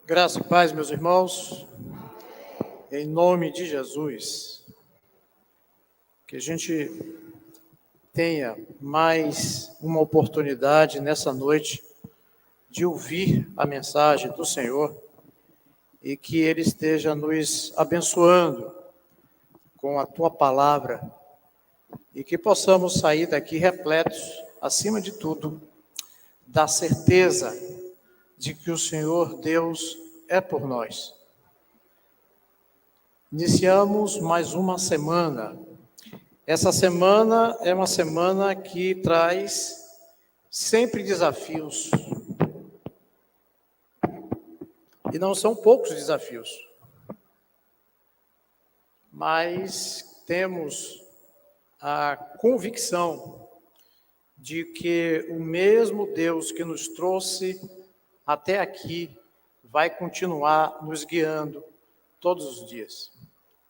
Graça e paz, meus irmãos, em nome de Jesus, que a gente tenha mais uma oportunidade nessa noite de ouvir a mensagem do Senhor e que Ele esteja nos abençoando com a Tua palavra e que possamos sair daqui repletos, acima de tudo, da certeza de que o Senhor Deus é por nós. Iniciamos mais uma semana. Essa semana é uma semana que traz sempre desafios. E não são poucos desafios. Mas temos a convicção de que o mesmo Deus que nos trouxe até aqui vai continuar nos guiando todos os dias,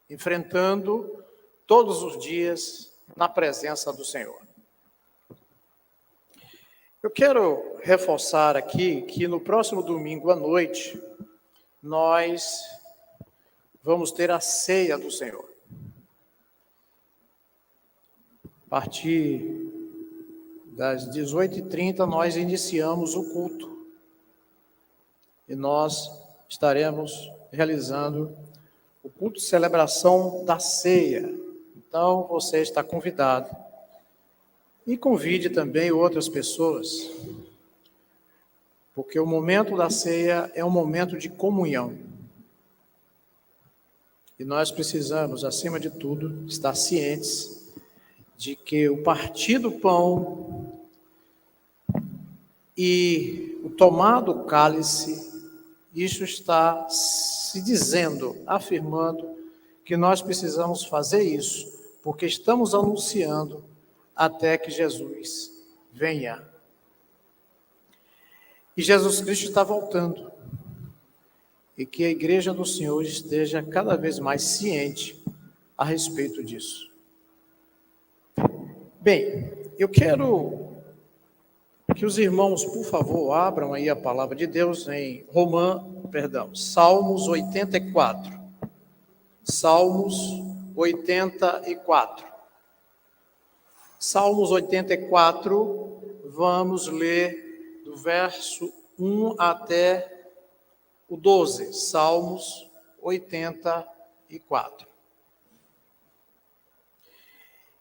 enfrentando todos os dias na presença do Senhor. Eu quero reforçar aqui que no próximo domingo à noite, nós vamos ter a ceia do Senhor. A partir das 18h30, nós iniciamos o culto. E nós estaremos realizando o culto de celebração da ceia. Então, você está convidado. E convide também outras pessoas, porque o momento da ceia é um momento de comunhão. E nós precisamos, acima de tudo, estar cientes de que o partir do pão e o tomar do cálice, isso está se dizendo, afirmando que nós precisamos fazer isso, porque estamos anunciando até que Jesus venha. E Jesus Cristo está voltando. E que a igreja do Senhor esteja cada vez mais ciente a respeito disso. Bem, eu quero que os irmãos, por favor, abram aí a palavra de Deus em Salmos 84. Salmos 84. Salmos 84, vamos ler do verso 1 até o 12. Salmos 84.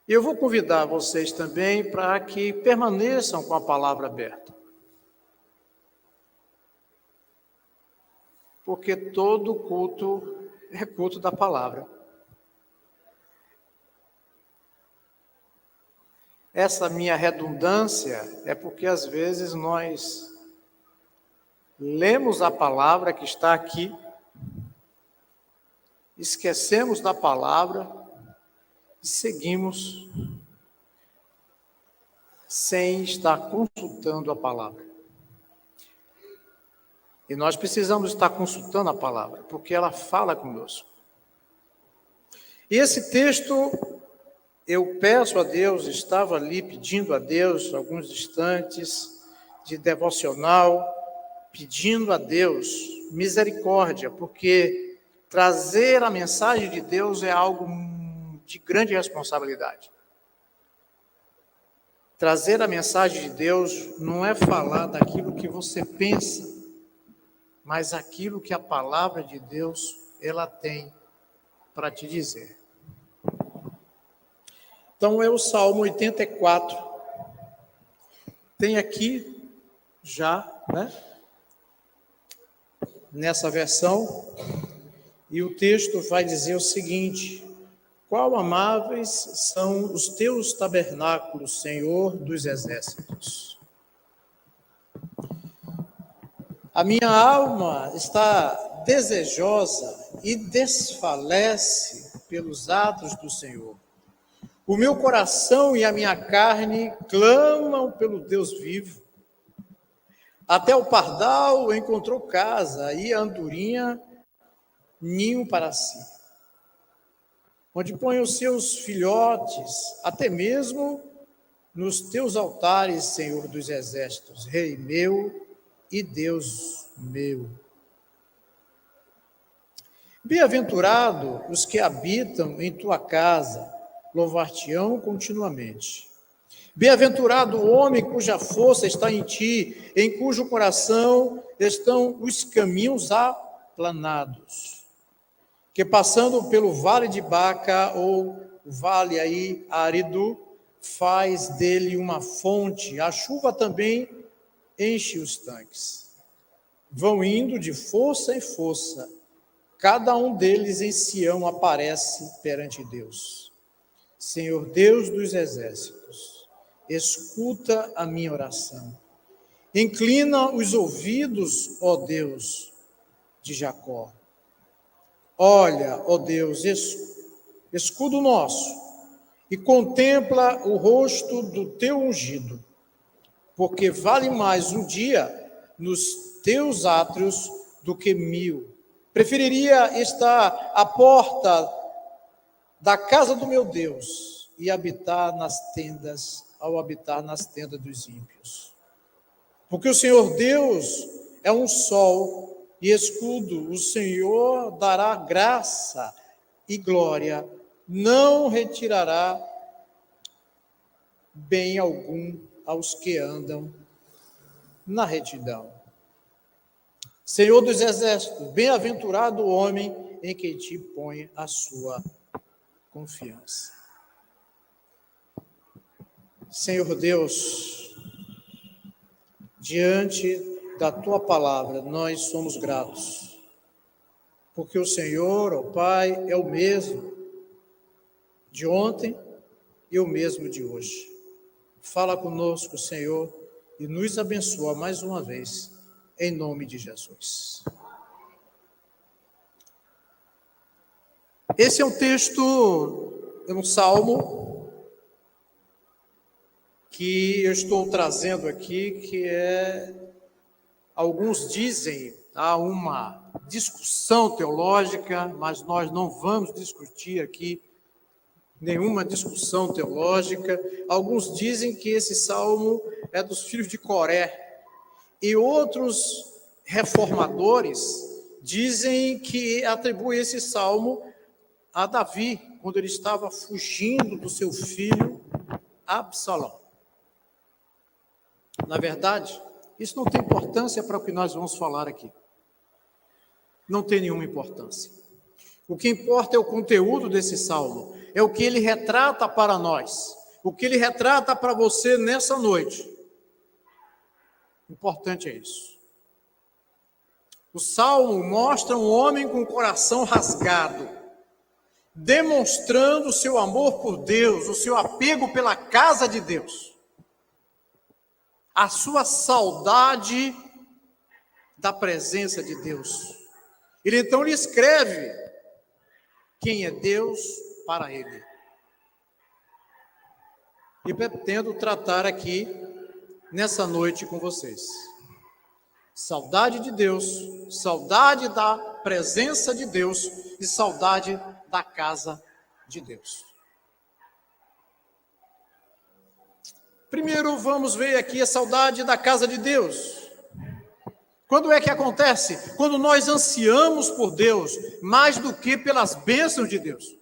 Eu vou convidar vocês também para que permaneçam com a palavra aberta. Porque todo culto é culto da palavra. Essa minha redundância é porque às vezes nós lemos a palavra que está aqui, esquecemos da palavra e seguimos sem estar consultando a palavra. E nós precisamos estar consultando a palavra, porque ela fala conosco. E esse texto, eu peço a Deus, estava ali pedindo a Deus, alguns instantes de devocional, pedindo a Deus misericórdia, porque trazer a mensagem de Deus é algo de grande responsabilidade. Trazer a mensagem de Deus não é falar daquilo que você pensa, mas aquilo que a palavra de Deus, ela tem para te dizer. Então é o Salmo 84. Tem aqui já, nessa versão, e o texto vai dizer o seguinte: quão amáveis são os teus tabernáculos, Senhor dos exércitos. A minha alma está desejosa e desfalece pelos atos do Senhor. O meu coração e a minha carne clamam pelo Deus vivo. Até o pardal encontrou casa e a andorinha ninho para si, onde põe os seus filhotes, até mesmo nos teus altares, Senhor dos exércitos, Rei meu e Deus meu. Bem-aventurado os que habitam em tua casa, louvar-te-ão continuamente. Bem-aventurado o homem cuja força está em ti, em cujo coração estão os caminhos aplanados, que passando pelo vale de Baca, ou o vale aí árido, faz dele uma fonte, a chuva também enche os tanques. Vão indo de força em força, cada um deles em Sião aparece perante Deus. Senhor Deus dos exércitos, escuta a minha oração. Inclina os ouvidos, ó Deus de Jacó. Olha, ó Deus, escudo nosso, e contempla o rosto do teu ungido, porque vale mais um dia nos teus átrios do que 1000. Preferiria estar à porta da casa do meu Deus e habitar nas tendas, ao habitar nas tendas dos ímpios. Porque o Senhor Deus é um sol e escudo, o Senhor dará graça e glória, não retirará bem algum aos que andam na retidão. Senhor dos exércitos, bem-aventurado o homem em quem te põe a sua confiança. Senhor Deus, diante da tua palavra, nós somos gratos, porque o Senhor, ó Pai, é o mesmo de ontem e o mesmo de hoje. Fala conosco, Senhor, e nos abençoa mais uma vez, em nome de Jesus. Esse é um texto, é um salmo que eu estou trazendo aqui, que alguns dizem, há uma discussão teológica, mas nós não vamos discutir aqui nenhuma discussão teológica. Alguns dizem que esse salmo é dos filhos de Coré, e outros reformadores dizem que atribui esse salmo a Davi, quando ele estava fugindo do seu filho Absalão. Na verdade, isso não tem importância para o que nós vamos falar aqui. Não tem nenhuma importância. O que importa é o conteúdo desse salmo, é o que ele retrata para nós, o que ele retrata para você nessa noite. Importante é isso. O salmo mostra um homem com o coração rasgado, demonstrando o seu amor por Deus, o seu apego pela casa de Deus, a sua saudade da presença de Deus. Ele então lhe escreve quem é Deus para ele. E pretendo tratar aqui nessa noite com vocês. Saudade de Deus, saudade da presença de Deus e saudade da casa de Deus. Primeiro vamos ver aqui a saudade da casa de Deus. Quando é que acontece? Quando nós ansiamos por Deus mais do que pelas bênçãos de Deus.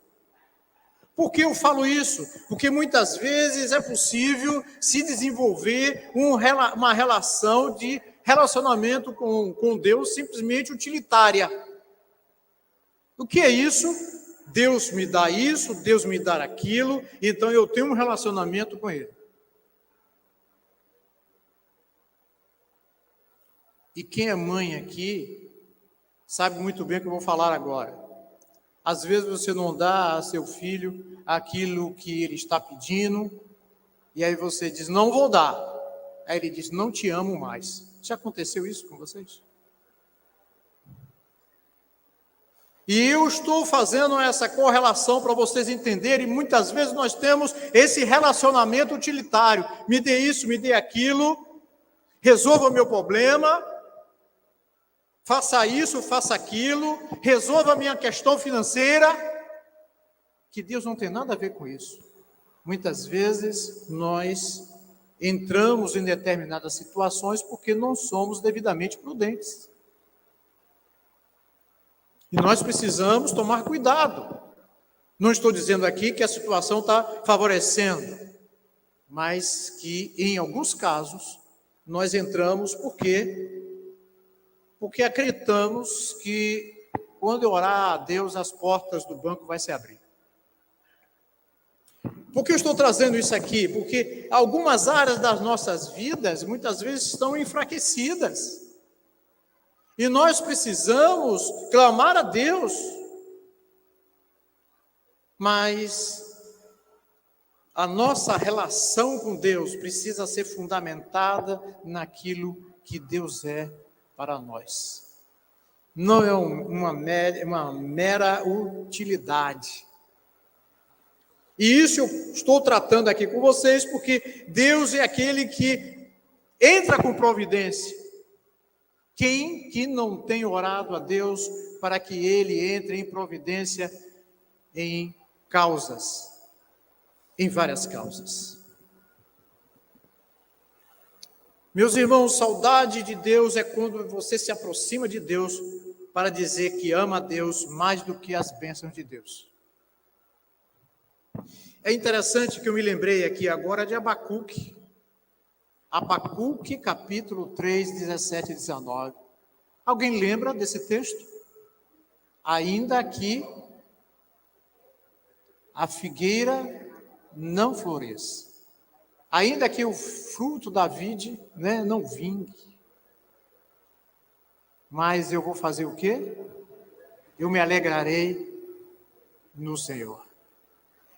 Por que eu falo isso? Porque muitas vezes é possível se desenvolver uma relação de relacionamento com Deus simplesmente utilitária. O que é isso? Deus me dá isso, Deus me dá aquilo, então eu tenho um relacionamento com Ele. E quem é mãe aqui sabe muito bem o que eu vou falar agora. Às vezes você não dá a seu filho aquilo que ele está pedindo, e aí você diz, não vou dar. Aí ele diz, não te amo mais. Já aconteceu isso com vocês? E eu estou fazendo essa correlação para vocês entenderem, muitas vezes nós temos esse relacionamento utilitário. Me dê isso, me dê aquilo, resolva o meu problema, faça isso, faça aquilo, resolva a minha questão financeira, que Deus não tem nada a ver com isso. Muitas vezes nós entramos em determinadas situações porque não somos devidamente prudentes. E nós precisamos tomar cuidado. Não estou dizendo aqui que a situação está favorecendo, mas que, em alguns casos, nós entramos porque acreditamos que, quando eu orar a Deus, as portas do banco vão se abrir. Por que eu estou trazendo isso aqui? Porque algumas áreas das nossas vidas, muitas vezes, estão enfraquecidas. E nós precisamos clamar a Deus, mas a nossa relação com Deus precisa ser fundamentada naquilo que Deus é para nós. Não é uma mera utilidade. E isso eu estou tratando aqui com vocês porque Deus é aquele que entra com providência. Quem que não tem orado a Deus para que Ele entre em providência em causas, em várias causas? Meus irmãos, saudade de Deus é quando você se aproxima de Deus para dizer que ama a Deus mais do que as bênçãos de Deus. É interessante que eu me lembrei aqui agora de Abacuque. Abacuque, capítulo 3, 17 e 19. Alguém lembra desse texto? Ainda que a figueira não floresça, ainda que o fruto da vide, não vingue, mas eu vou fazer o quê? Eu me alegrarei no Senhor.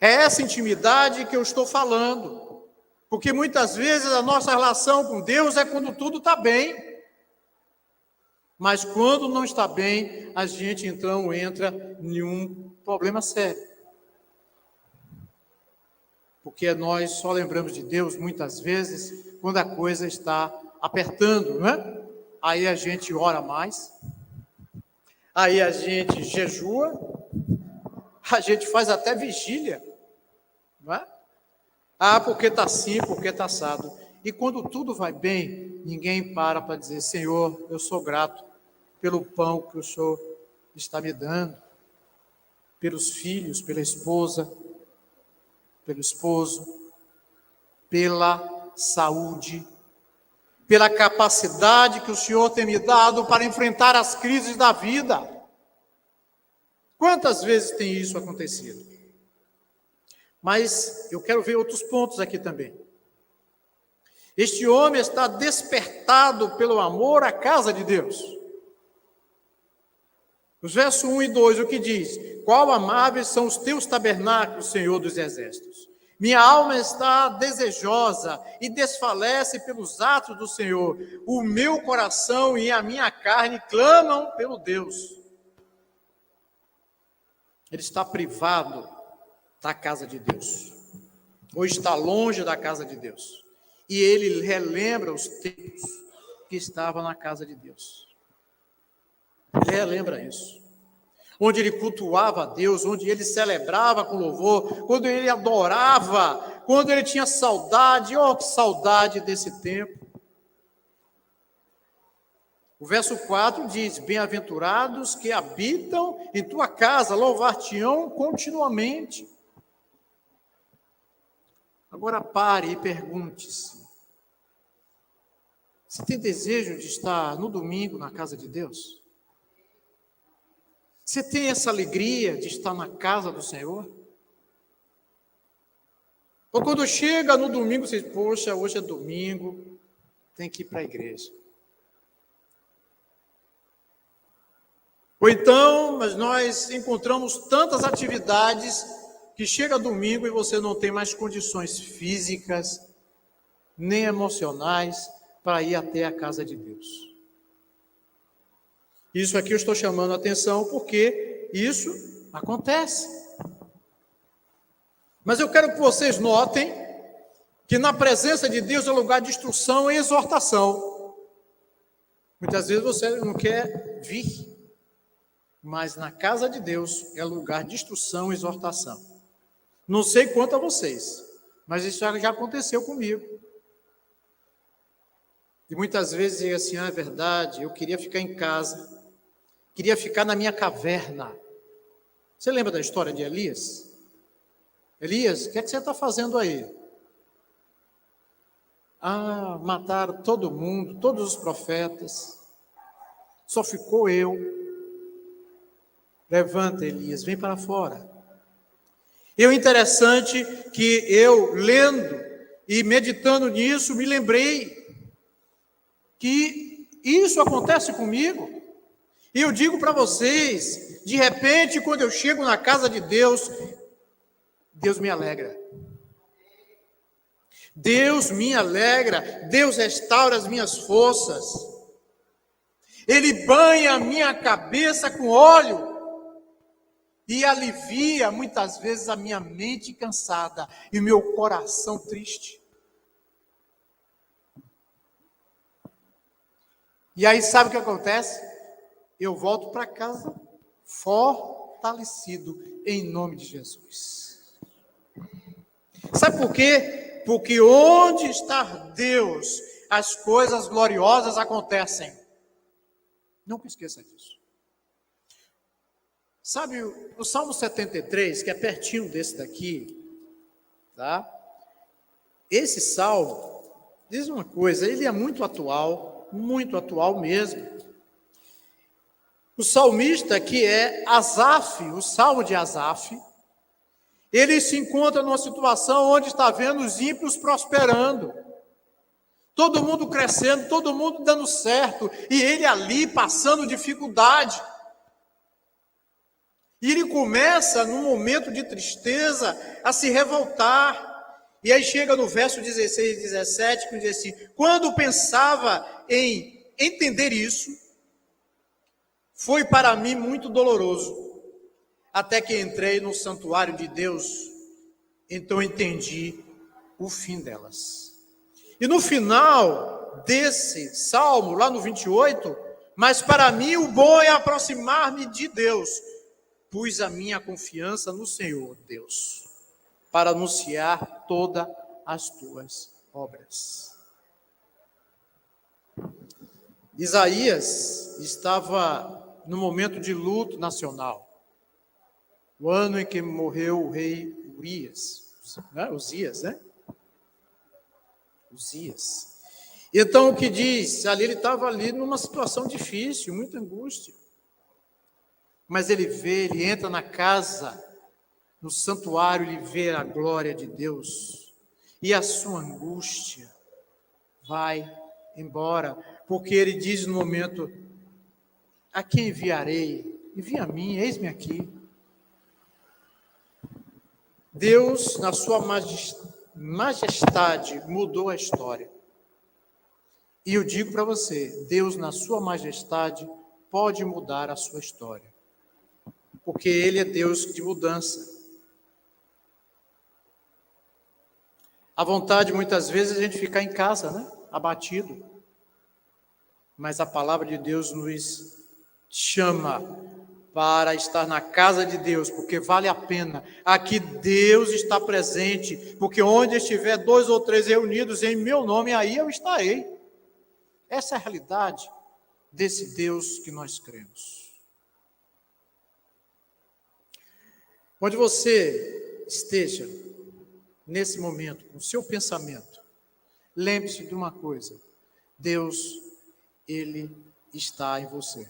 É essa intimidade que eu estou falando, porque muitas vezes a nossa relação com Deus é quando tudo está bem, mas quando não está bem, a gente então entra em um problema sério. Porque nós só lembramos de Deus muitas vezes quando a coisa está apertando, não é? Aí a gente ora mais, aí a gente jejua, a gente faz até vigília, não é? Porque está assim, porque está assado. E quando tudo vai bem, ninguém para dizer: Senhor, eu sou grato pelo pão que o Senhor está me dando, pelos filhos, pela esposa, pelo esposo, pela saúde, pela capacidade que o Senhor tem me dado para enfrentar as crises da vida. Quantas vezes tem isso acontecido? Mas eu quero ver outros pontos aqui também. Este homem está despertado pelo amor à casa de Deus. Os versos 1 e 2, o que diz? Qual amáveis são os teus tabernáculos, Senhor dos exércitos. Minha alma está desejosa e desfalece pelos atos do Senhor. O meu coração e a minha carne clamam pelo Deus. Ele está privado da casa de Deus, ou está longe da casa de Deus. E ele relembra os tempos que estava na casa de Deus. Ele relembra isso. Onde ele cultuava a Deus, onde ele celebrava com louvor, quando ele adorava, quando ele tinha saudade, que saudade desse tempo. O verso 4 diz: bem-aventurados que habitam em tua casa, louvar-te-ão continuamente. Agora pare e pergunte-se: você tem desejo de estar no domingo na casa de Deus? Você tem essa alegria de estar na casa do Senhor? Ou quando chega no domingo, você diz: poxa, hoje é domingo, tem que ir para a igreja. Ou então, mas nós encontramos tantas atividades que chega domingo e você não tem mais condições físicas, nem emocionais, para ir até a casa de Deus. Isso aqui eu estou chamando a atenção porque isso acontece. Mas eu quero que vocês notem que na presença de Deus é lugar de instrução e exortação. Muitas vezes você não quer vir, mas na casa de Deus é lugar de instrução e exortação. Não sei quanto a vocês, mas isso já aconteceu comigo. E muitas vezes digo assim: é verdade, eu queria ficar em casa, queria ficar na minha caverna. Você lembra da história de Elias? Elias, o que é que você está fazendo aí? Ah, mataram todo mundo, todos os profetas. Só ficou eu. Levanta, Elias, vem para fora. E o interessante que eu, lendo e meditando nisso, me lembrei que isso acontece comigo. E eu digo para vocês, de repente, quando eu chego na casa de Deus, Deus me alegra. Deus me alegra, Deus restaura as minhas forças. Ele banha a minha cabeça com óleo e alivia muitas vezes a minha mente cansada e o meu coração triste. E aí sabe o que acontece? Eu volto para casa fortalecido em nome de Jesus. Sabe por quê? Porque onde está Deus, as coisas gloriosas acontecem. Nunca esqueça disso. Sabe, o Salmo 73, que é pertinho desse daqui, tá? Esse salmo, diz uma coisa, ele é muito atual mesmo. O salmista, que é Asaf, o salmo de Asaf, ele se encontra numa situação onde está vendo os ímpios prosperando, todo mundo crescendo, todo mundo dando certo, e ele ali passando dificuldade. E ele começa, num momento de tristeza, a se revoltar. E aí chega no verso 16 e 17, que diz assim: quando pensava em entender isso, foi para mim muito doloroso, até que entrei no santuário de Deus, então entendi o fim delas. E no final desse salmo, lá no 28, mas para mim o bom é aproximar-me de Deus, pus a minha confiança no Senhor, Deus, para anunciar todas as tuas obras. Isaías estava no momento de luto nacional, o ano em que morreu o rei Uzias. Então o que diz? Ali ele estava ali numa situação difícil, muita angústia. Mas ele entra na casa, no santuário, ele vê a glória de Deus. E a sua angústia vai embora. Porque ele diz no momento: a quem enviarei? Envia a mim, eis-me aqui. Deus, na sua majestade, mudou a história. E eu digo para você, Deus, na sua majestade, pode mudar a sua história. Porque Ele é Deus de mudança. A vontade, muitas vezes, é a gente ficar em casa, né? Abatido. Mas a palavra de Deus nos chama para estar na casa de Deus, porque vale a pena. Aqui Deus está presente, porque onde estiver 2 ou 3 reunidos em meu nome, aí eu estarei. Essa é a realidade desse Deus que nós cremos. Onde você esteja nesse momento, com o seu pensamento, lembre-se de uma coisa: Deus, Ele está em você.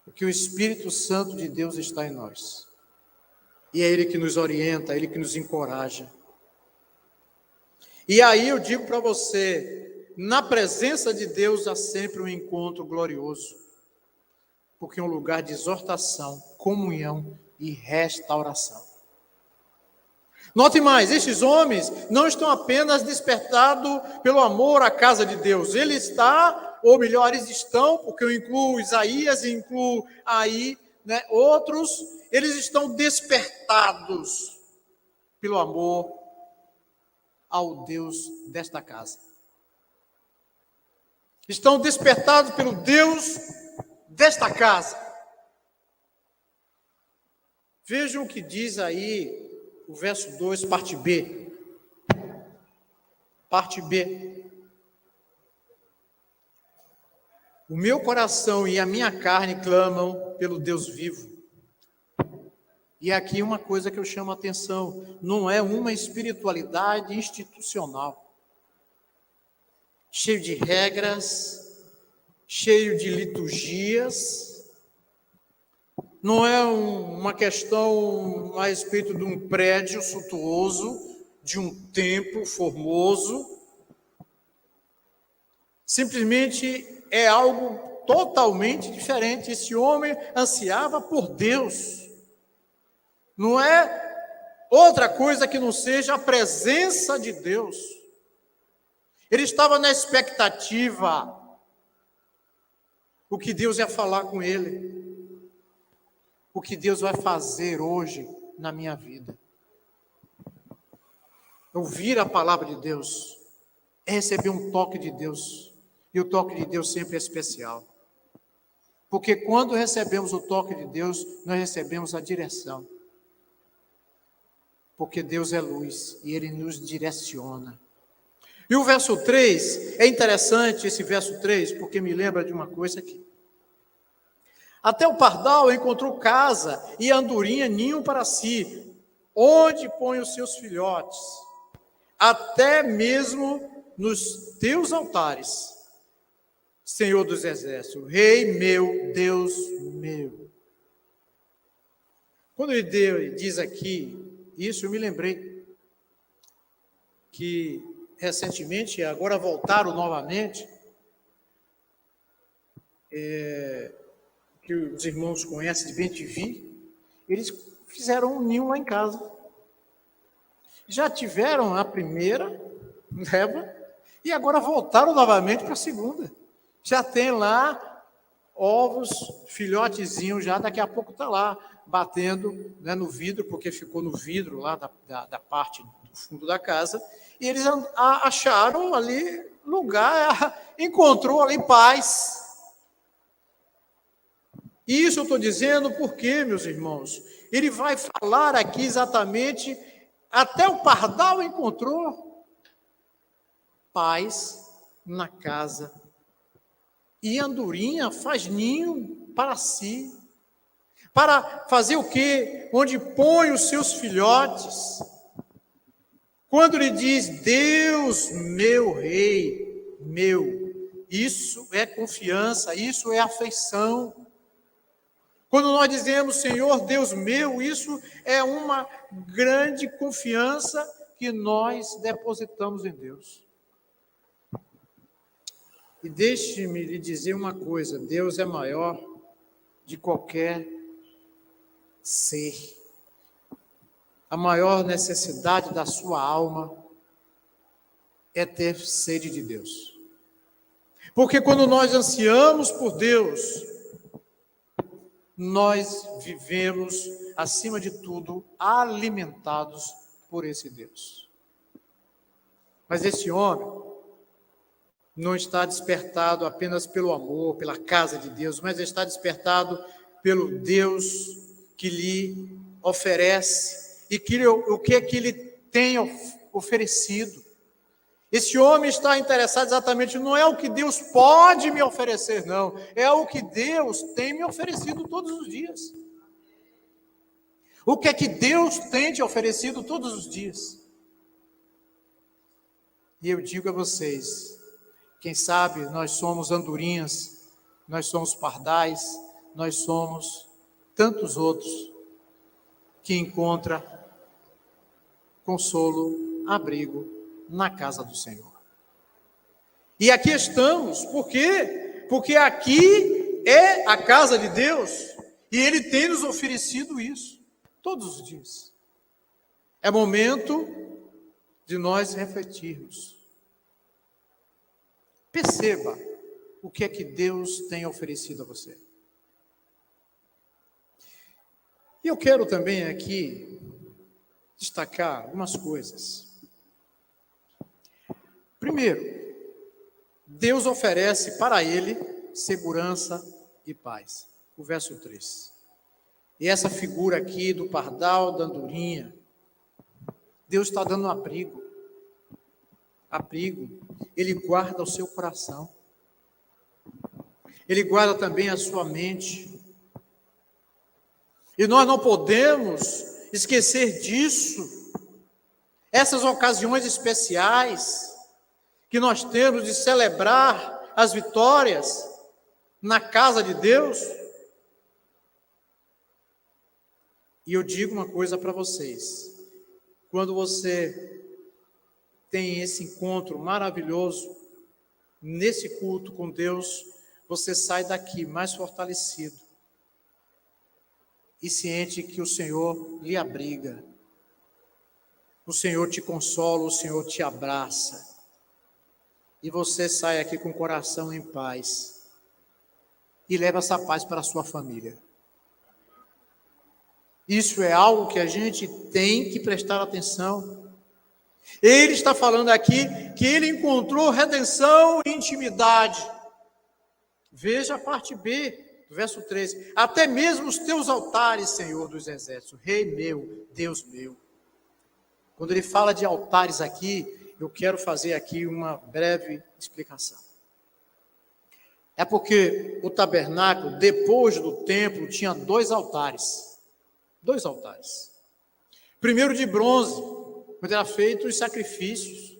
Porque o Espírito Santo de Deus está em nós. E é Ele que nos orienta, é Ele que nos encoraja. E aí eu digo para você, na presença de Deus há sempre um encontro glorioso. Porque é um lugar de exortação, comunhão e restauração. Note mais, estes homens não estão apenas despertados pelo amor à casa de Deus. Ele está, ou melhor, eles estão, porque eu incluo Isaías e incluo aí, outros, eles estão despertados pelo amor ao Deus desta casa. Estão despertados pelo Deus desta casa. Vejam o que diz aí o verso 2, parte B. Parte B. O meu coração e a minha carne clamam pelo Deus vivo. E aqui uma coisa que eu chamo a atenção, não é uma espiritualidade institucional, cheio de regras, cheio de liturgias, não é uma questão a respeito de um prédio suntuoso, de um templo formoso, simplesmente é algo totalmente diferente. Esse homem ansiava por Deus. Não é outra coisa que não seja a presença de Deus. Ele estava na expectativa o que Deus ia falar com ele, o que Deus vai fazer hoje na minha vida. Ouvir a palavra de Deus é receber um toque de Deus, e o toque de Deus sempre é especial. Porque quando recebemos o toque de Deus, nós recebemos a direção. Porque Deus é luz e Ele nos direciona. E o verso 3, é interessante esse verso 3, porque me lembra de uma coisa aqui. Até o pardal encontrou casa e a andorinha ninho para si, onde põe os seus filhotes, até mesmo nos teus altares, Senhor dos exércitos, Rei meu, Deus meu. Quando ele diz aqui, isso eu me lembrei que recentemente, agora voltaram novamente, que os irmãos conhecem de bem-te-vi, eles fizeram um ninho lá em casa. Já tiveram a primeira leva e agora voltaram novamente para a segunda. Já tem lá ovos, filhotezinhos, já daqui a pouco está lá, batendo, né, no vidro, porque ficou no vidro lá da parte do fundo da casa, e eles acharam ali lugar, encontrou ali paz. E isso eu estou dizendo porque, meus irmãos, ele vai falar aqui exatamente, até o pardal encontrou paz na casa. E a andorinha faz ninho para si. Para fazer o quê? Onde põe os seus filhotes. Quando ele diz, Deus, meu rei, meu, isso é confiança, isso é afeição. Quando nós dizemos, Senhor, Deus meu, isso é uma grande confiança que nós depositamos em Deus. E deixe-me lhe dizer uma coisa, Deus é maior de qualquer ser. A maior necessidade da sua alma é ter sede de Deus. Porque quando nós ansiamos por Deus, nós vivemos, acima de tudo, alimentados por esse Deus. Mas esse homem não está despertado apenas pelo amor, pela casa de Deus, mas está despertado pelo Deus que lhe oferece e o que é que ele tem oferecido. Esse homem está interessado exatamente, não é o que Deus pode me oferecer, não, é o que Deus tem me oferecido todos os dias. O que é que Deus tem te oferecido todos os dias? E eu digo a vocês, quem sabe nós somos andorinhas, nós somos pardais, nós somos tantos outros que encontram consolo, abrigo na casa do Senhor. E aqui estamos, por quê? Porque aqui é a casa de Deus e Ele tem nos oferecido isso todos os dias. É momento de nós refletirmos. Perceba o que é que Deus tem oferecido a você. E eu quero também aqui destacar algumas coisas. Primeiro, Deus oferece para ele segurança e paz. O verso 3. E essa figura aqui do pardal, da andorinha, Deus está dando abrigo. Abrigo. Ele guarda o seu coração. Ele guarda também a sua mente. E nós não podemos esquecer disso. Essas ocasiões especiais que nós temos de celebrar as vitórias na casa de Deus. E eu digo uma coisa para vocês: quando você tem esse encontro maravilhoso, nesse culto com Deus, você sai daqui mais fortalecido e ciente que o Senhor lhe abriga, o Senhor te consola, o Senhor te abraça, e você sai aqui com o coração em paz e leva essa paz para a sua família. Isso é algo que a gente tem que prestar atenção. Ele está falando aqui que ele encontrou redenção e intimidade. Veja a parte B do verso 13. Até mesmo os teus altares, Senhor dos exércitos, Rei meu, Deus meu. Quando ele fala de altares aqui, eu quero fazer aqui uma breve explicação. É porque o tabernáculo, depois do templo, tinha dois altares. Dois altares. Primeiro de bronze, quando era feito os sacrifícios.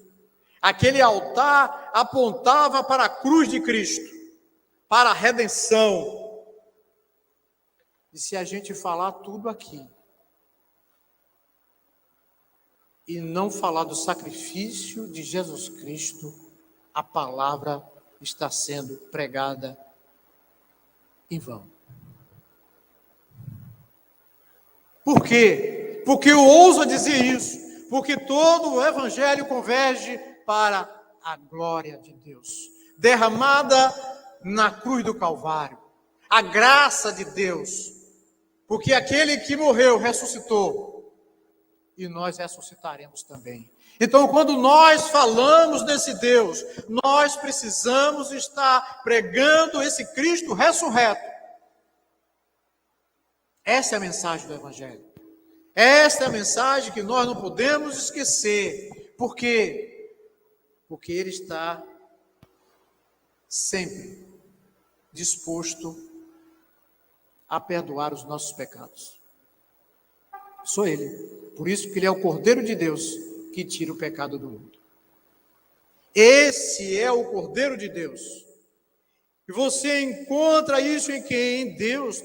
Aquele altar apontava para a cruz de Cristo, para a redenção. E se a gente falar tudo aqui, e não falar do sacrifício de Jesus Cristo, a palavra está sendo pregada em vão. Por quê? Porque eu ouso dizer isso, porque todo o evangelho converge para a glória de Deus, derramada na cruz do Calvário, a graça de Deus, porque aquele que morreu ressuscitou, e nós ressuscitaremos também. Então, quando nós falamos desse Deus, nós precisamos estar pregando esse Cristo ressurreto. Essa é a mensagem do Evangelho. Esta é a mensagem que nós não podemos esquecer. Por quê? Porque Ele está sempre disposto a perdoar os nossos pecados. Só Ele. Por isso que Ele é o Cordeiro de Deus que tira o pecado do mundo. Esse é o Cordeiro de Deus. E você encontra isso em quem? Em Deus.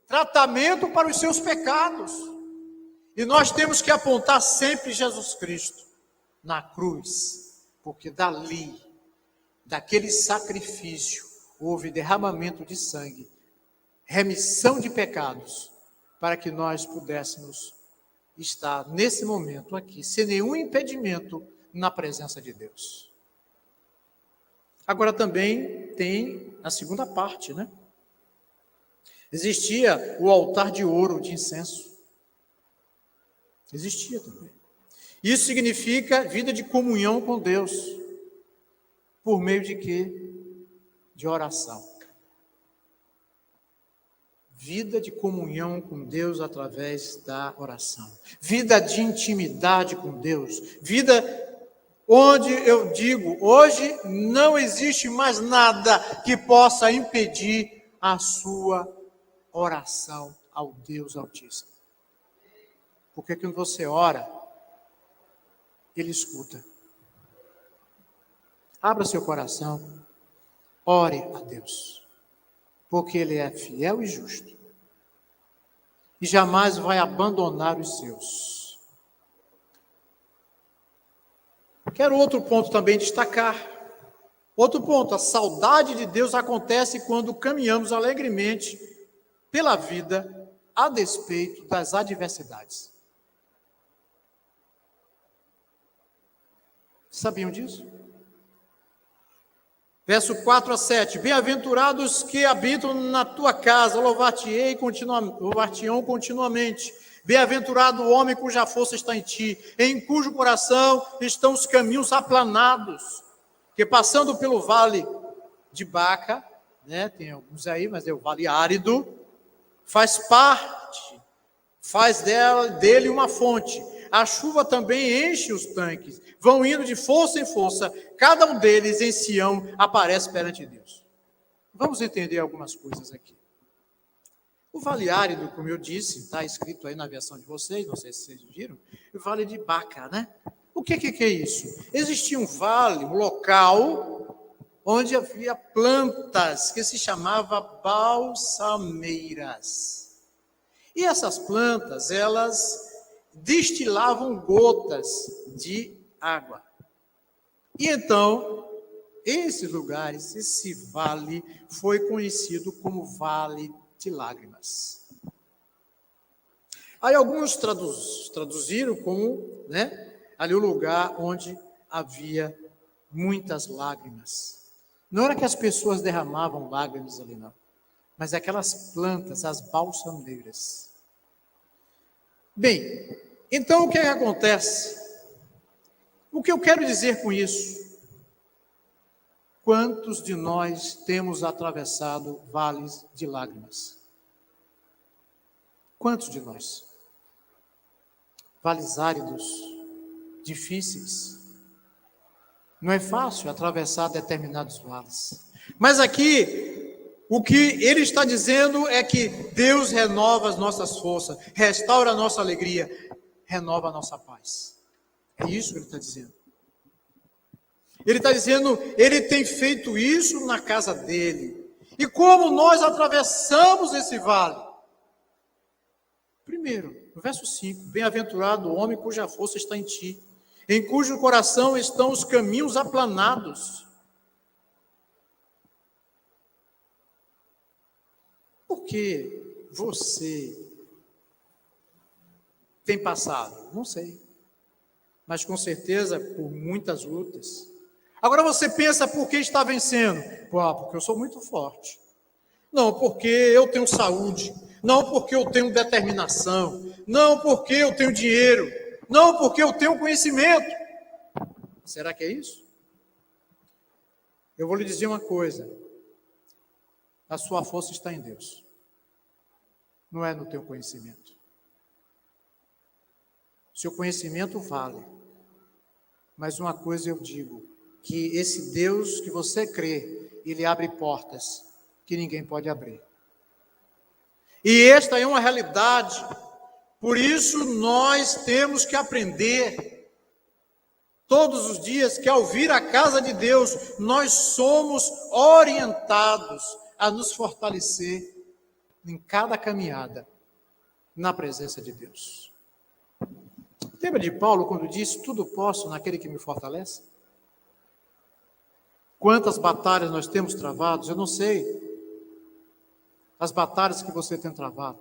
Tratamento para os seus pecados. E nós temos que apontar sempre Jesus Cristo na cruz, porque dali, daquele sacrifício, houve derramamento de sangue, remissão de pecados, para que nós pudéssemos estar nesse momento aqui, sem nenhum impedimento, na presença de Deus. Agora também tem a segunda parte, né? Existia o altar de ouro de incenso. Existia também. Isso significa vida de comunhão com Deus. Por meio de quê? De oração. Vida de comunhão com Deus através da oração. Vida de intimidade com Deus. Vida onde eu digo, hoje não existe mais nada que possa impedir a sua oração ao Deus Altíssimo. Porque quando você ora, Ele escuta. Abra seu coração, ore a Deus, porque Ele é fiel e justo, e jamais vai abandonar os seus. Quero outro ponto também destacar. Outro ponto, a saudade de Deus acontece quando caminhamos alegremente pela vida, a despeito das adversidades. Sabiam disso? Verso 4 a 7. Bem-aventurados que habitam na tua casa, louvar-te-ão continuamente. Bem-aventurado o homem cuja força está em ti, em cujo coração estão os caminhos aplanados, que passando pelo vale de Baca, né, tem alguns aí, mas é o vale árido, faz dele uma fonte. A chuva também enche os tanques, vão indo de força em força, cada um deles em Sião aparece perante Deus. Vamos entender algumas coisas aqui. O Vale Árido, como eu disse, está escrito aí na versão de vocês, não sei se vocês viram, o Vale de Baca, né? O que é isso? Existia um vale, um local, onde havia plantas que se chamava balsameiras. E essas plantas, elas destilavam gotas de água. E então, esses lugares, esse vale, foi conhecido como Vale de Lágrimas. Aí alguns traduziram como, ali o lugar onde havia muitas lágrimas. Não era que as pessoas derramavam lágrimas ali, não. Mas aquelas plantas, as balsameiras. Bem, então o que acontece? O que eu quero dizer com isso? Quantos de nós temos atravessado vales de lágrimas? Quantos de nós? Vales áridos, difíceis. Não é fácil atravessar determinados vales. Mas aqui, o que ele está dizendo é que Deus renova as nossas forças, restaura a nossa alegria, renova a nossa paz. É isso que ele está dizendo. Ele está dizendo, ele tem feito isso na casa dele. E como nós atravessamos esse vale? Primeiro, no verso 5, bem-aventurado o homem cuja força está em ti, em cujo coração estão os caminhos aplanados. Por que você tem passado? Não sei. Mas com certeza por muitas lutas. Agora você pensa por que está vencendo? Porque eu sou muito forte. Não, porque eu tenho saúde. Não, porque eu tenho determinação. Não, porque eu tenho dinheiro. Não, porque eu tenho conhecimento. Será que é isso? Eu vou lhe dizer uma coisa. A sua força está em Deus. Não é no teu conhecimento. Seu conhecimento vale. Mas uma coisa eu digo, que esse Deus que você crê, ele abre portas que ninguém pode abrir. E esta é uma realidade. Por isso nós temos que aprender todos os dias que ao vir à casa de Deus, nós somos orientados a nos fortalecer em cada caminhada na presença de Deus. Lembra de Paulo quando disse, tudo posso naquele que me fortalece? Quantas batalhas nós temos travados? Eu não sei. As batalhas que você tem travado.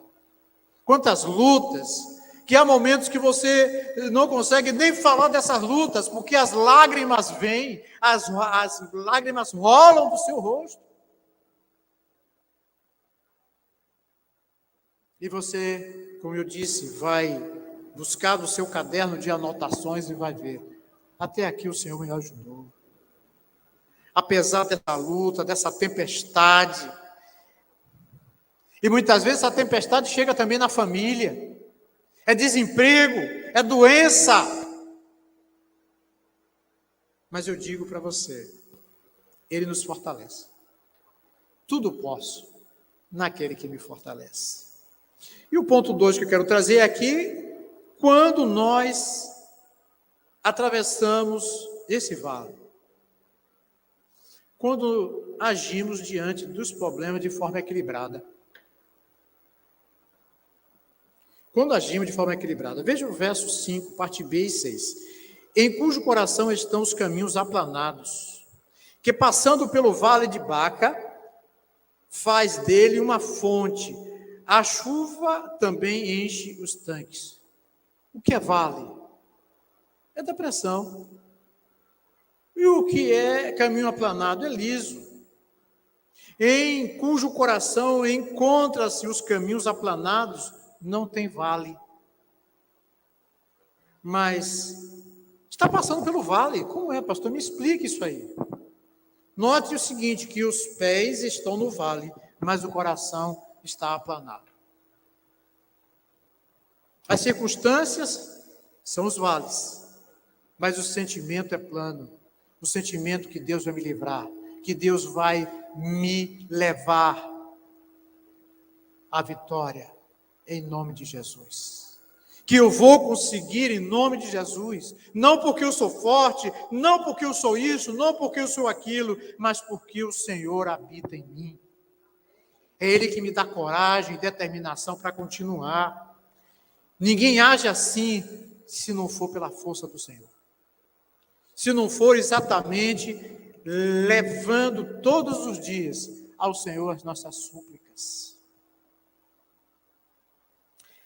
Quantas lutas, que há momentos que você não consegue nem falar dessas lutas, porque as lágrimas vêm, as lágrimas rolam do seu rosto. E você, como eu disse, vai buscar do seu caderno de anotações e vai ver. Até aqui o Senhor me ajudou. Apesar dessa luta, dessa tempestade. E muitas vezes essa tempestade chega também na família. É desemprego, é doença. Mas eu digo para você, Ele nos fortalece. Tudo posso naquele que me fortalece. E o ponto 2 que eu quero trazer aqui, quando nós atravessamos esse vale. Quando agimos diante dos problemas de forma equilibrada. Quando agimos de forma equilibrada. Veja o verso 5, parte B e 6. Em cujo coração estão os caminhos aplanados, que passando pelo vale de Baca, faz dele uma fonte. A chuva também enche os tanques. O que é vale? É depressão. E o que é caminho aplanado? É liso. Em cujo coração encontra-se os caminhos aplanados, não tem vale. Mas está passando pelo vale. Como é, pastor? Me explique isso aí. Note o seguinte, que os pés estão no vale, mas o coração está aplanado. As circunstâncias são os vales, mas o sentimento é plano. O sentimento que Deus vai me livrar, que Deus vai me levar à vitória, em nome de Jesus. Que eu vou conseguir em nome de Jesus, não porque eu sou forte, não porque eu sou isso, não porque eu sou aquilo, mas porque o Senhor habita em mim. É Ele que me dá coragem e determinação para continuar. Ninguém age assim se não for pela força do Senhor. Se não for exatamente levando todos os dias ao Senhor as nossas súplicas.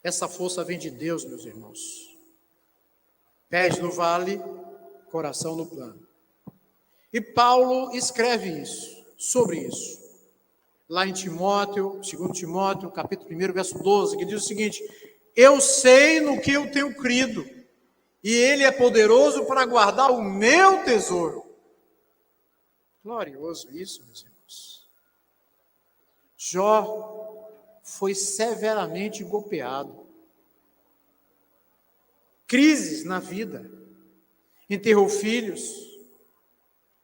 Essa força vem de Deus, meus irmãos. Pés no vale, coração no plano. E Paulo escreve isso, sobre isso. Lá em Timóteo, 2 Timóteo, capítulo 1, verso 12, que diz o seguinte: eu sei no que eu tenho crido, e Ele é poderoso para guardar o meu tesouro. Glorioso isso, meus irmãos. Jó foi severamente golpeado. Crises na vida. Enterrou filhos,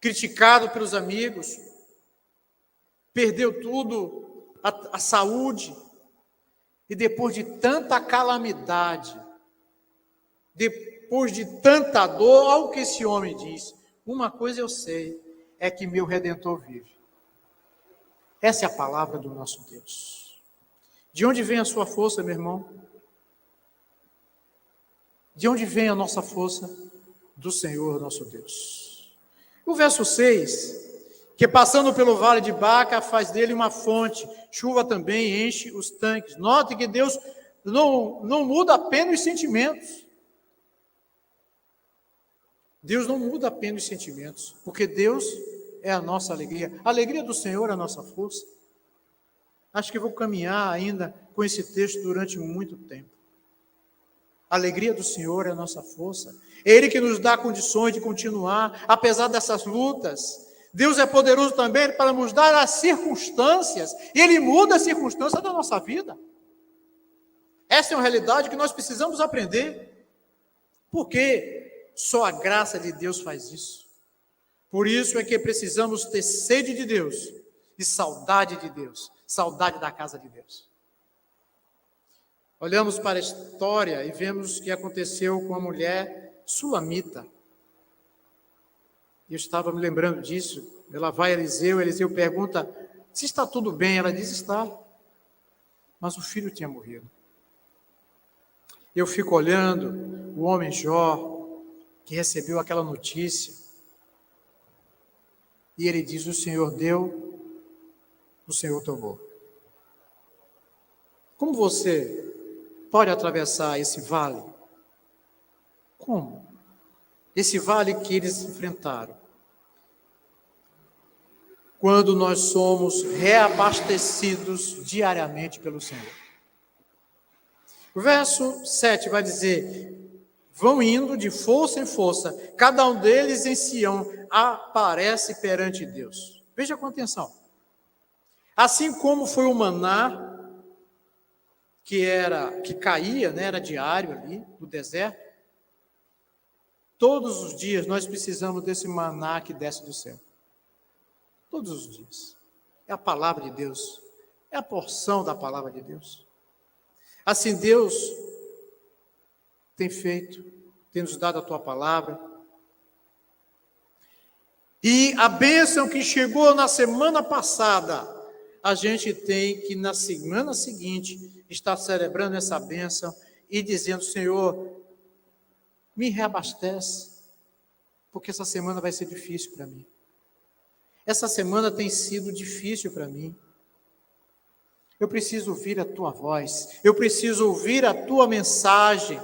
criticado pelos amigos, perdeu tudo, a saúde. E depois de tanta calamidade, depois de tanta dor, olha o que esse homem diz: uma coisa eu sei, é que meu Redentor vive. Essa é a palavra do nosso Deus. De onde vem a sua força, meu irmão? De onde vem a nossa força? Do Senhor, nosso Deus. O verso 6, que passando pelo vale de Baca, faz dele uma fonte, chuva também enche os tanques. Note que Deus não muda apenas os sentimentos. Deus não muda apenas os sentimentos, porque Deus é a nossa alegria. A alegria do Senhor é a nossa força. Acho que vou caminhar ainda com esse texto durante muito tempo. A alegria do Senhor é a nossa força. É Ele que nos dá condições de continuar, apesar dessas lutas. Deus é poderoso também para nos dar as circunstâncias. Ele muda as circunstâncias da nossa vida. Essa é uma realidade que nós precisamos aprender. Por quê? Só a graça de Deus faz isso. Por isso é que precisamos ter sede de Deus e saudade de Deus, saudade da casa de Deus. Olhamos para a história e vemos o que aconteceu com a mulher sulamita. Eu estava me lembrando disso. Ela vai a Eliseu pergunta: se está tudo bem? Ela diz: está. Mas o filho tinha morrido. Eu fico olhando o homem Jó, que recebeu aquela notícia, e ele diz: o Senhor deu, o Senhor tomou. Como você pode atravessar esse vale? Como? Esse vale que eles enfrentaram. Quando nós somos reabastecidos diariamente pelo Senhor. O verso 7 vai dizer: vão indo de força em força, cada um deles em Sião aparece perante Deus. Veja com atenção. Assim como foi o maná, que caía, né, era diário ali no deserto, todos os dias nós precisamos desse maná que desce do céu. Todos os dias. É a palavra de Deus. É a porção da palavra de Deus. Assim Deus tem feito, tem nos dado a tua palavra. E a bênção que chegou na semana passada, a gente tem que na semana seguinte estar celebrando essa bênção e dizendo: Senhor, me reabastece, porque essa semana vai ser difícil para mim. Essa semana tem sido difícil para mim. Eu preciso ouvir a tua voz, eu preciso ouvir a tua mensagem.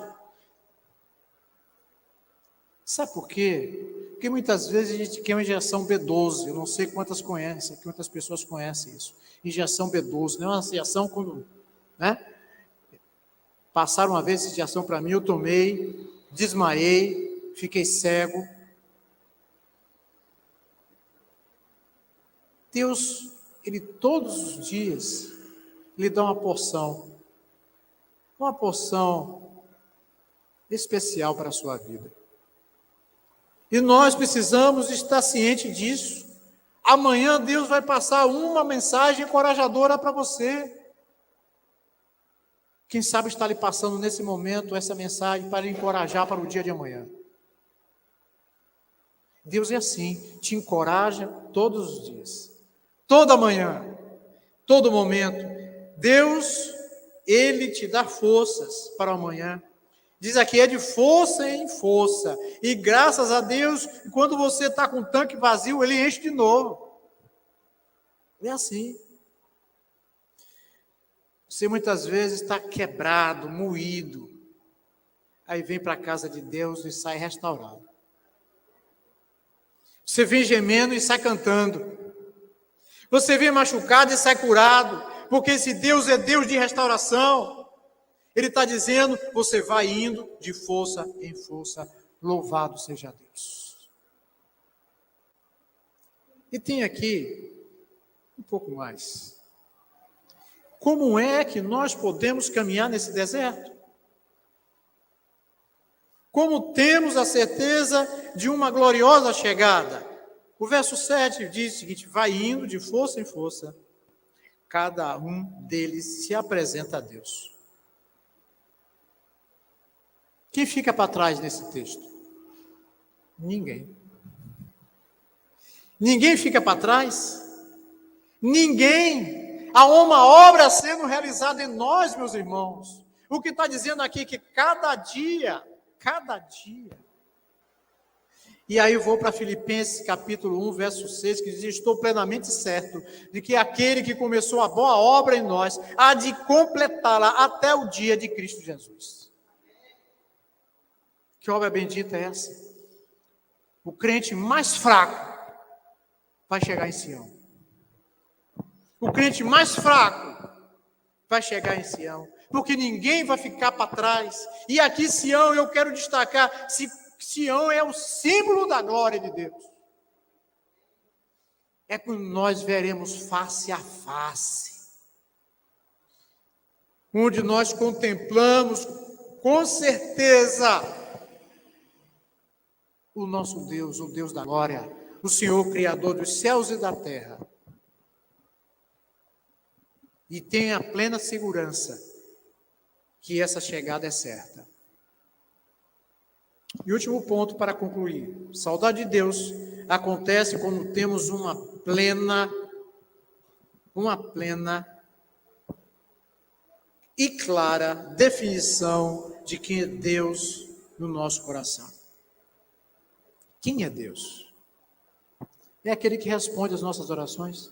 Sabe por quê? Porque muitas vezes a gente quer uma injeção B12, eu não sei quantas pessoas conhecem isso. Injeção B12, não é uma injeção quando, né? Passaram uma vez essa injeção para mim, eu tomei, desmaiei, fiquei cego. Deus, Ele todos os dias lhe dá uma porção especial para a sua vida. E nós precisamos estar cientes disso. Amanhã Deus vai passar uma mensagem encorajadora para você. Quem sabe está lhe passando nesse momento essa mensagem para lhe encorajar para o dia de amanhã. Deus é assim, te encoraja todos os dias, toda manhã, todo momento. Deus, Ele te dá forças para amanhã. Diz aqui, é de força em força. E graças a Deus, quando você está com o tanque vazio, Ele enche de novo. É assim. Você muitas vezes está quebrado, moído. Aí vem para a casa de Deus e sai restaurado. Você vem gemendo e sai cantando. Você vem machucado e sai curado. Porque esse Deus é Deus de restauração. Ele está dizendo, você vai indo de força em força. Louvado seja Deus. E tem aqui um pouco mais. Como é que nós podemos caminhar nesse deserto? Como temos a certeza de uma gloriosa chegada? O verso 7 diz o seguinte, vai indo de força em força, cada um deles se apresenta a Deus. Quem fica para trás nesse texto? Ninguém. Ninguém fica para trás? Ninguém. Há uma obra sendo realizada em nós, meus irmãos. O que está dizendo aqui é que cada dia. E aí eu vou para Filipenses capítulo 1, verso 6, que diz, estou plenamente certo de que aquele que começou a boa obra em nós, há de completá-la até o dia de Cristo Jesus. Que obra bendita é essa? O crente mais fraco vai chegar em Sião. O crente mais fraco vai chegar em Sião, porque ninguém vai ficar para trás. E aqui Sião, eu quero destacar, Sião é o símbolo da glória de Deus. É quando nós veremos face a face, onde nós contemplamos com certeza o nosso Deus, o Deus da glória, o Senhor Criador dos céus e da terra. E tenha plena segurança que essa chegada é certa. E último ponto para concluir. Saudade de Deus acontece quando temos uma plena e clara definição de quem é Deus no nosso coração. Quem é Deus? É aquele que responde às nossas orações.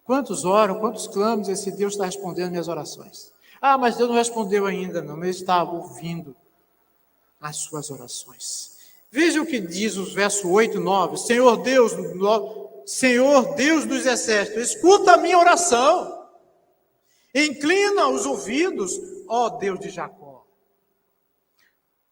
Quantos oram, quantos clamam, esse Deus está respondendo minhas orações. Ah, mas Deus não respondeu ainda, não, mas Ele está ouvindo as suas orações. Veja o que diz os versos 8 e 9. Senhor Deus dos exércitos, escuta a minha oração. Inclina os ouvidos, ó Deus de Jacó.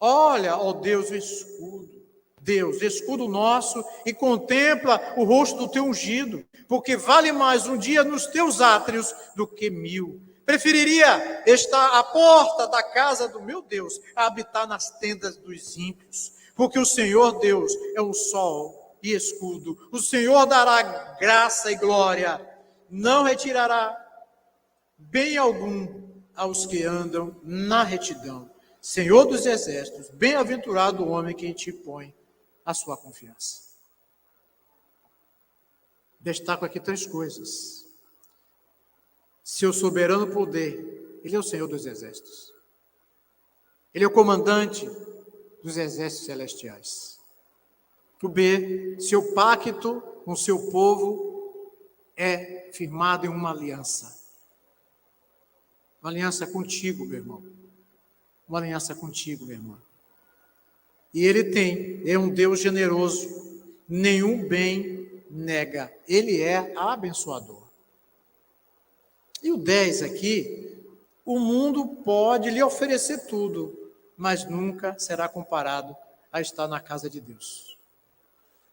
Olha, ó Deus, o escudo. Deus, escudo nosso, e contempla o rosto do teu ungido, porque vale mais um dia nos teus átrios do que 1000. Preferiria estar à porta da casa do meu Deus a habitar nas tendas dos ímpios, porque o Senhor Deus é um sol e escudo. O Senhor dará graça e glória, não retirará bem algum aos que andam na retidão. Senhor dos exércitos, bem-aventurado o homem que em ti põe a sua confiança. Destaco aqui 3 coisas. Seu soberano poder, Ele é o Senhor dos exércitos. Ele é o comandante dos exércitos celestiais. O B, seu pacto com seu povo é firmado em uma aliança. Uma aliança contigo, meu irmão. Uma aliança contigo, meu irmão. E Ele é um Deus generoso, nenhum bem nega. Ele é abençoador. E o 10 aqui, o mundo pode lhe oferecer tudo, mas nunca será comparado a estar na casa de Deus.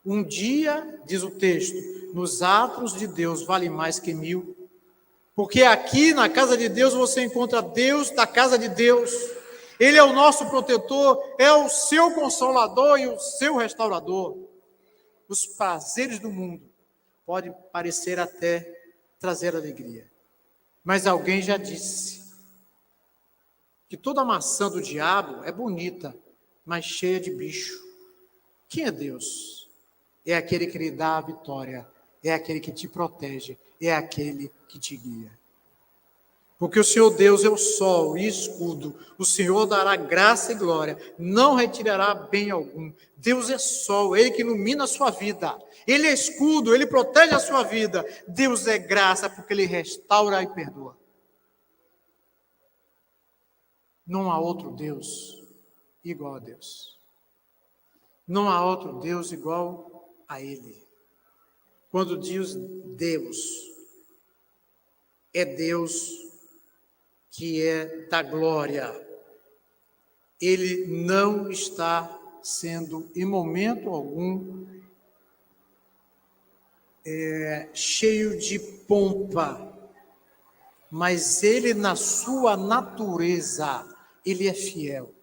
Um dia, diz o texto, nos átrios de Deus vale mais que 1000, porque aqui na casa de Deus você encontra Deus da casa de Deus. Ele é o nosso protetor, é o seu consolador e o seu restaurador. Os prazeres do mundo pode parecer até trazer alegria. Mas alguém já disse que toda maçã do diabo é bonita, mas cheia de bicho. Quem é Deus? É aquele que lhe dá a vitória, é aquele que te protege, é aquele que te guia. Porque o Senhor Deus é o sol e escudo, o Senhor dará graça e glória, não retirará bem algum. Deus é sol, Ele que ilumina a sua vida, Ele é escudo, Ele protege a sua vida. Deus é graça, porque Ele restaura e perdoa. Não há outro Deus igual a Deus. Não há outro Deus igual a Ele. Quando diz Deus, é Deus que é da glória. Ele não está sendo, em momento algum, cheio de pompa, mas Ele, na sua natureza, Ele é fiel.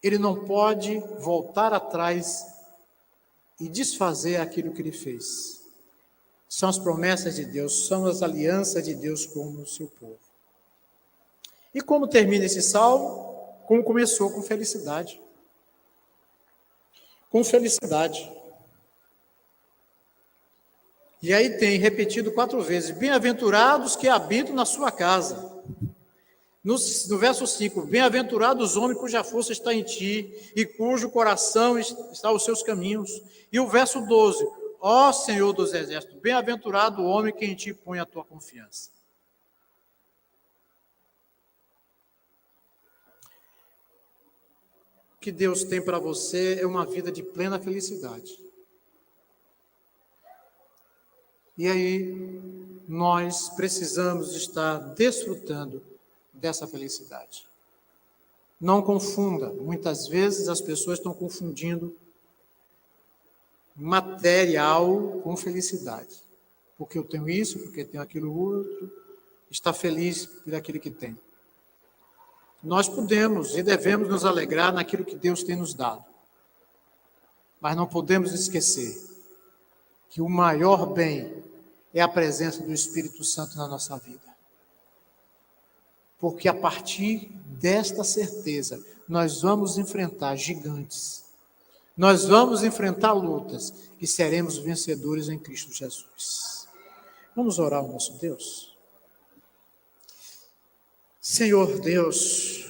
Ele não pode voltar atrás e desfazer aquilo que Ele fez. São as promessas de Deus, são as alianças de Deus com o seu povo. E como termina esse salmo? Como começou, com felicidade. Com felicidade. E aí tem repetido 4 vezes: bem-aventurados que habitam na sua casa. No verso 5, bem-aventurados os homens cuja força está em ti e cujo coração está aos seus caminhos. E o verso 12, ó Senhor dos exércitos, bem-aventurado o homem que em ti põe a tua confiança. O que Deus tem para você é uma vida de plena felicidade. E aí, nós precisamos estar desfrutando dessa felicidade. Não confunda, muitas vezes as pessoas estão confundindo material com felicidade. Porque eu tenho isso, porque tenho aquilo outro, está feliz por aquilo que tem. Nós podemos e devemos nos alegrar naquilo que Deus tem nos dado. Mas não podemos esquecer que o maior bem é a presença do Espírito Santo na nossa vida. Porque a partir desta certeza, nós vamos enfrentar gigantes. Nós vamos enfrentar lutas e seremos vencedores em Cristo Jesus. Vamos orar ao nosso Deus? Senhor Deus,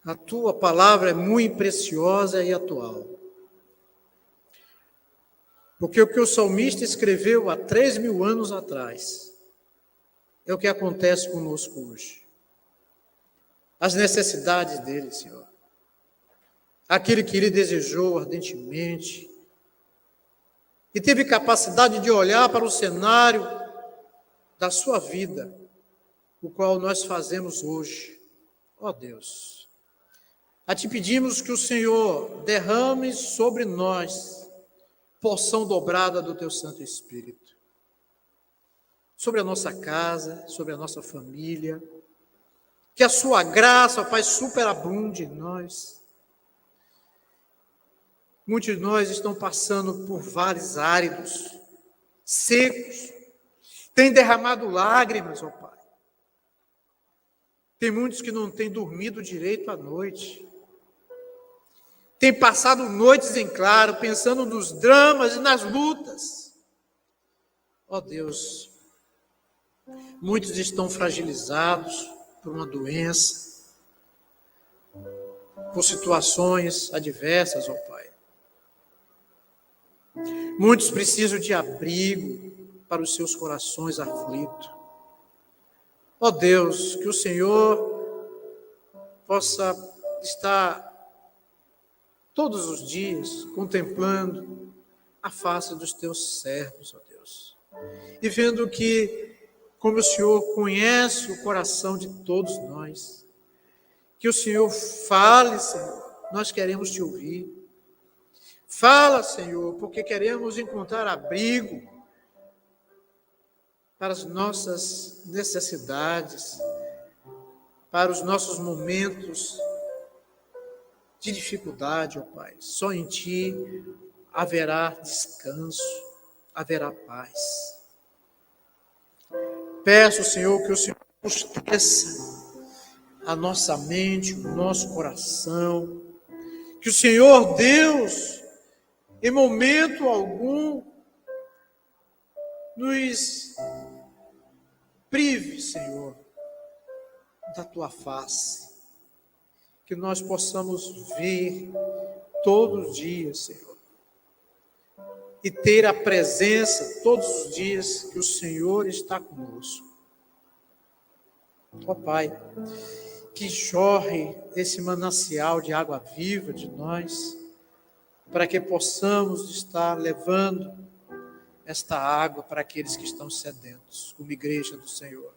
a Tua palavra é muito preciosa e atual. Porque o que o salmista escreveu há 3.000 anos atrás é o que acontece conosco hoje. As necessidades dele, Senhor. Aquele que ele desejou ardentemente e teve capacidade de olhar para o cenário da sua vida, o qual nós fazemos hoje. Ó Deus, a Te pedimos que o Senhor derrame sobre nós porção dobrada do Teu Santo Espírito, sobre a nossa casa, sobre a nossa família, que a Sua graça, ó Pai, superabunde em nós. Muitos de nós estão passando por vales áridos, secos, têm derramado lágrimas, ó Pai. Tem muitos que não têm dormido direito à noite. Tem passado noites em claro, pensando nos dramas e nas lutas. Ó Deus, muitos estão fragilizados por uma doença, por situações adversas, ó Pai. Muitos precisam de abrigo para os seus corações aflitos. Ó Deus, que o Senhor possa estar todos os dias contemplando a face dos teus servos, ó Deus. E vendo que, como o Senhor conhece o coração de todos nós, que o Senhor fale, Senhor, nós queremos te ouvir. Fala, Senhor, porque queremos encontrar abrigo para as nossas necessidades, para os nossos momentos de dificuldade, ó Pai. Só em Ti haverá descanso, haverá paz. Peço, Senhor, que o Senhor abasteça a nossa mente, o nosso coração, que o Senhor Deus, em momento algum, nos prive, Senhor, da tua face, que nós possamos ver todos os dias, Senhor, e ter a presença todos os dias que o Senhor está conosco. Ó Pai, que jorre esse manancial de água viva de nós, para que possamos estar levando esta água para aqueles que estão sedentos, como igreja do Senhor.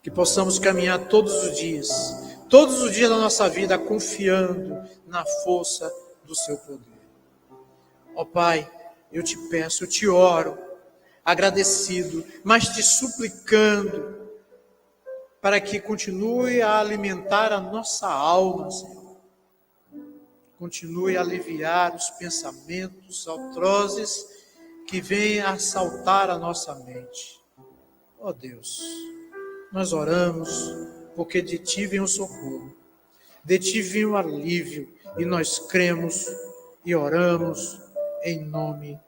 Que possamos caminhar todos os dias da nossa vida, confiando na força do seu poder. Ó Pai, eu te peço, eu te oro, agradecido, mas te suplicando, para que continue a alimentar a nossa alma, Senhor. Continue a aliviar os pensamentos atrozes que vêm assaltar a nossa mente. Ó Deus, nós oramos porque de Ti vem o socorro, de Ti vem o alívio, e nós cremos e oramos em nome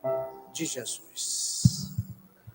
de Jesus.